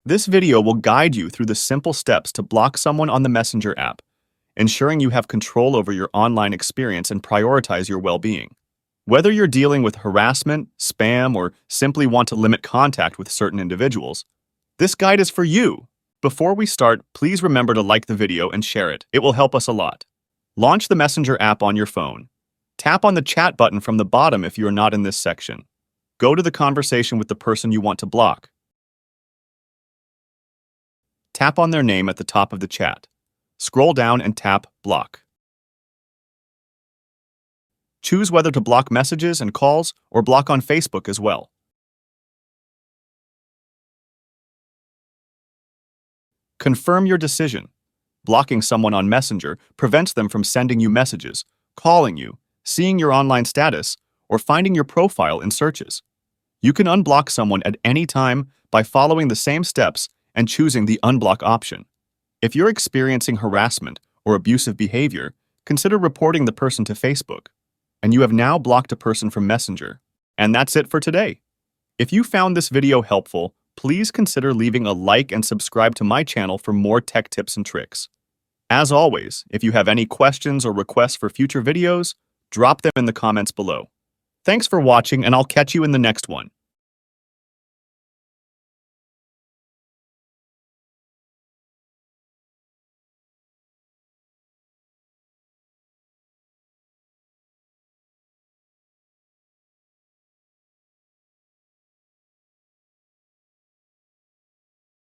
This video will guide you through the simple steps to block someone on the Messenger app, ensuring you have control over your online experience and prioritize your well-being. Whether you're dealing with harassment, spam, or simply want to limit contact with certain individuals, this guide is for you. Before we start, please remember to like the video and share it. It will help us a lot. Launch the Messenger app on your phone. Tap on the chat button from the bottom if you are not in this section. Go to the conversation with the person you want to block. Tap on their name at the top of the chat. Scroll down and tap Block. Choose whether to block messages and calls or block on Facebook as well. Confirm your decision. Blocking someone on Messenger prevents them from sending you messages, calling you, seeing your online status, or finding your profile in searches. You can unblock someone at any time by following the same steps and choosing the unblock option. If you're experiencing harassment or abusive behavior, consider reporting the person to Facebook. And you have now blocked a person from Messenger. And that's it for today. If you found this video helpful, please consider leaving a like and subscribe to my channel for more tech tips and tricks. As always, if you have any questions or requests for future videos, drop them in the comments below. Thanks for watching, and I'll catch you in the next one.